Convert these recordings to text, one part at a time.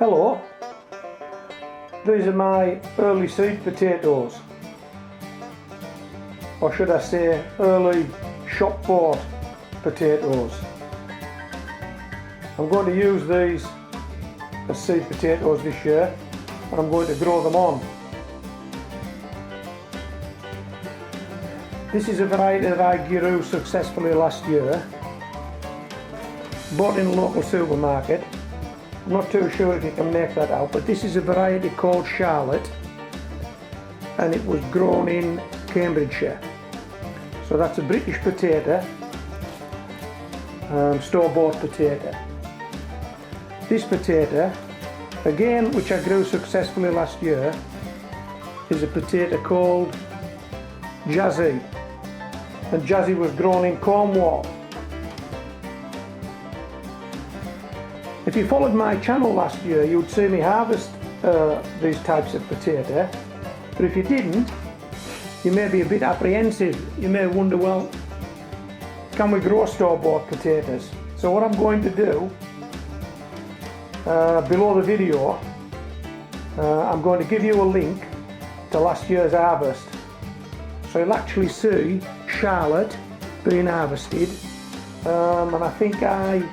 Hello, these are my early seed potatoes, or should I say early shop bought potatoes. I'm going to use these as seed potatoes this year, and I'm going to grow them on. This is a variety that I grew successfully last year, bought in a local supermarket. I'm not too sure if you can make that out, but this is a variety called Charlotte, and it was grown in Cambridgeshire. So that's a British potato, store-bought potato. This potato, again, which I grew successfully last year, is a potato called Jazzy, and Jazzy was grown in Cornwall. If you followed my channel last year, you'd see me harvest these types of potato, but if you didn't, you may be a bit apprehensive. You may wonder, well, can we grow store-bought potatoes? So what I'm going to do, below the video, I'm going to give you a link to last year's harvest. So you'll actually see Charlotte being harvested, and I think I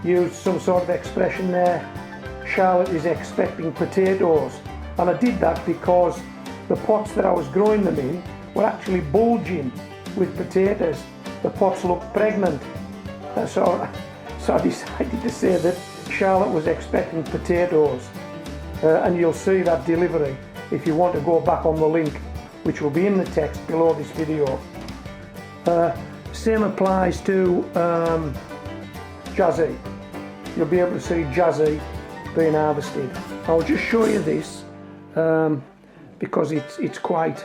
used some sort of expression there, Charlotte is expecting potatoes, and I did that because the pots that I was growing them in were actually bulging with potatoes. The pots looked pregnant, so I decided to say that Charlotte was expecting potatoes, and you'll see that delivery if you want to go back on the link, which will be in the text below this video. Same applies to Jazzy. You'll be able to see Jazzy being harvested. I'll just show you this because it's quite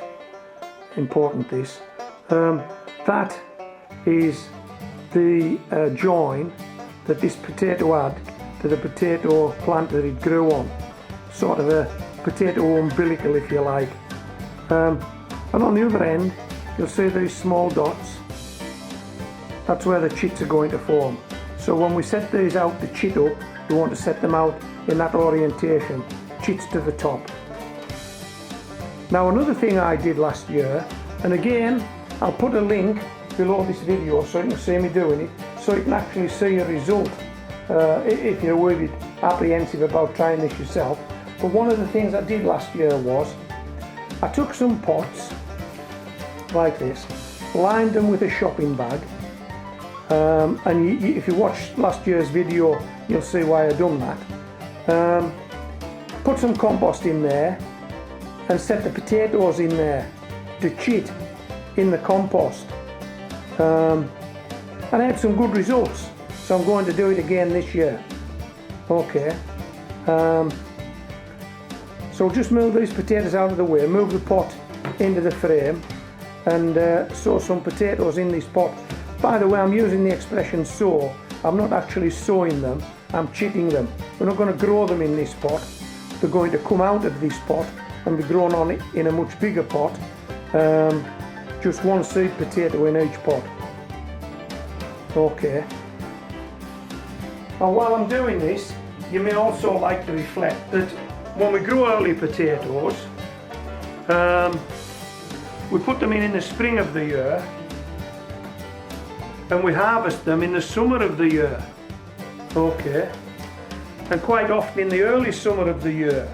important. This that is the join that this potato had to the potato plant that it grew on, sort of a potato umbilical, if you like. And on the other end, you'll see these small dots. That's where the chits are going to form. So when we set these out to chit up, we want to set them out in that orientation, chits to the top. Now another thing I did last year, and again I'll put a link below this video so you can see me doing it, so you can actually see a result if you're a bit apprehensive about trying this yourself. But one of the things I did last year was I took some pots like this, lined them with a shopping bag, and if you watch last year's video, you'll see why I done that. Put some compost in there and set the potatoes in there to chit in the compost, and I had some good results, so I'm going to do it again this year. Okay, so just move these potatoes out of the way, move the pot into the frame, and sow some potatoes in this pot. By the way, I'm using the expression sow. I'm not actually sowing them, I'm chitting them. We're not going to grow them in this pot. They're going to come out of this pot and be grown on it in a much bigger pot. Just one seed potato in each pot. Okay. Now while I'm doing this, you may also like to reflect that when we grow early potatoes, we put them in the spring of the year, and we harvest them in the summer of the year. Okay, and quite often in the early summer of the year.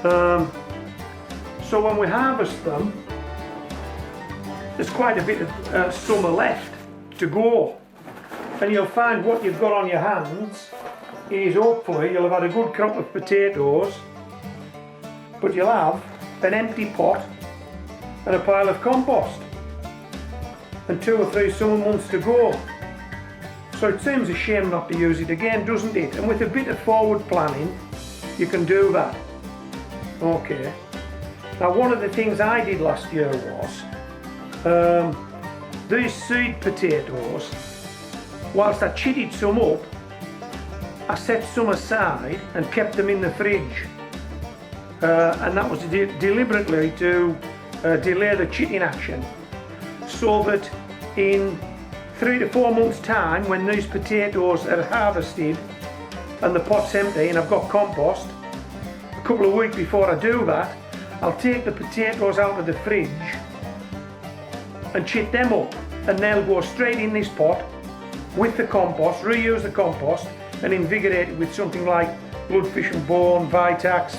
So when we harvest them, there's quite a bit of summer left to go, and you'll find what you've got on your hands is hopefully you'll have had a good crop of potatoes, but you'll have an empty pot and a pile of compost and 2 or 3 summer months to go. So it seems a shame not to use it again, doesn't it? And with a bit of forward planning, you can do that. Okay. Now one of the things I did last year was, these seed potatoes, whilst I chitted some up, I set some aside and kept them in the fridge. And that was deliberately to delay the chitting action, so that in 3 to 4 months time, when these potatoes are harvested, and the pot's empty and I've got compost, a couple of weeks before I do that, I'll take the potatoes out of the fridge and chit them up, and they'll go straight in this pot with the compost, reuse the compost and invigorate it with something like bloodfish and bone, Vitax,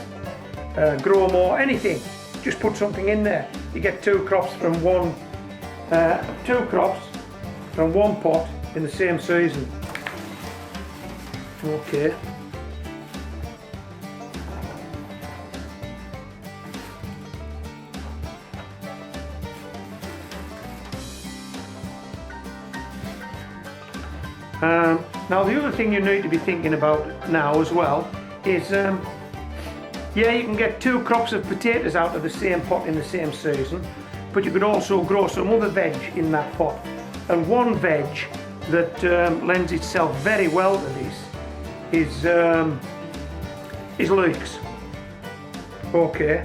Grow More, anything. Just put something in there. You get two crops from one pot in the same season. Okay. Now the other thing you need to be thinking about now as well is, yeah, you can get two crops of potatoes out of the same pot in the same season, but you could also grow some other veg in that pot. And one veg that lends itself very well to this is leeks. Okay,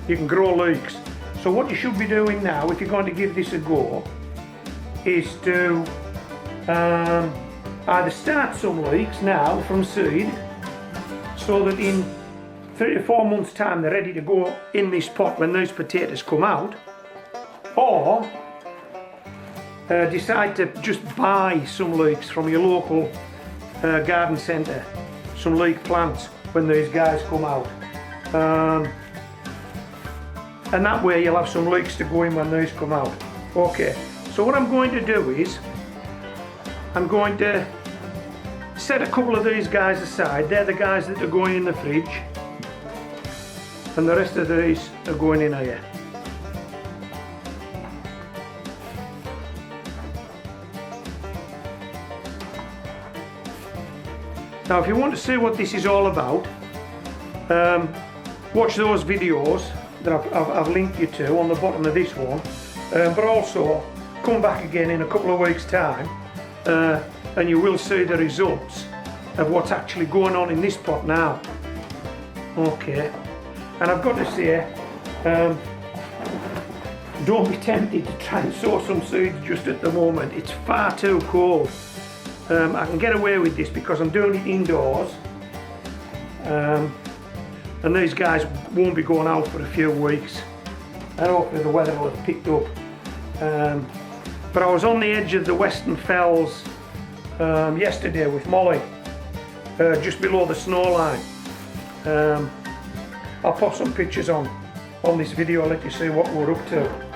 you can grow leeks. So what you should be doing now, if you're going to give this a go, is to either start some leeks now from seed, so that in 3 to 4 months time they're ready to go in this pot when those potatoes come out, or decide to just buy some leeks from your local garden centre, some leek plants when these guys come out, and that way you'll have some leeks to go in when these come out. Okay, so what I'm going to do is I'm going to set a couple of these guys aside. They're the guys that are going in the fridge, and the rest of these are going in here. Now if you want to see what this is all about, watch those videos that I've linked you to on the bottom of this one, but also come back again in a couple of weeks time, and you will see the results of what's actually going on in this pot now. Okay, and I've got to say, don't be tempted to try and sow some seeds just at the moment. It's far too cold. I can get away with this because I'm doing it indoors, and these guys won't be going out for a few weeks, and hopefully the weather will have picked up. But I was on the edge of the Western Fells yesterday with Molly, just below the snow line. I'll pop some pictures on this video, let you see what we're up to.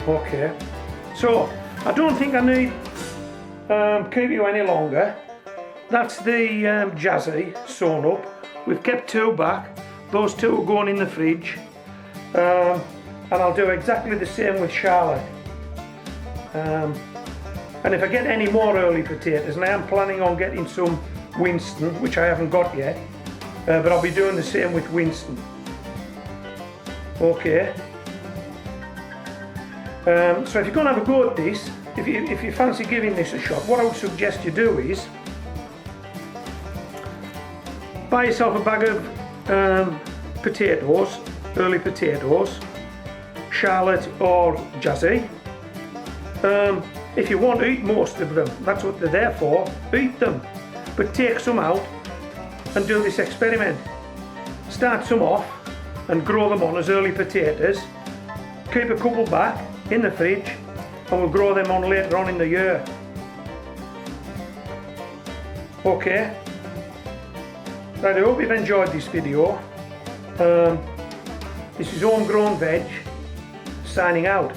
Okay, so I don't think I need keep you any longer. That's the Jazzy sewn up. We've kept two back. Those two are going in the fridge, and I'll do exactly the same with Charlotte. And if I get any more early potatoes, and I am planning on getting some Winston, which I haven't got yet, but I'll be doing the same with Winston. Okay. So if you're going to have a go at this, if you fancy giving this a shot, what I would suggest you do is buy yourself a bag of potatoes, early potatoes, Charlotte or Jazzy. If you want to eat most of them, that's what they're there for, eat them. But take some out and do this experiment. Start some off and grow them on as early potatoes. Keep a couple back in the fridge and we'll grow them on later on in the year. Okay, right, I hope you've enjoyed this video. This is Homegrown Veg signing out.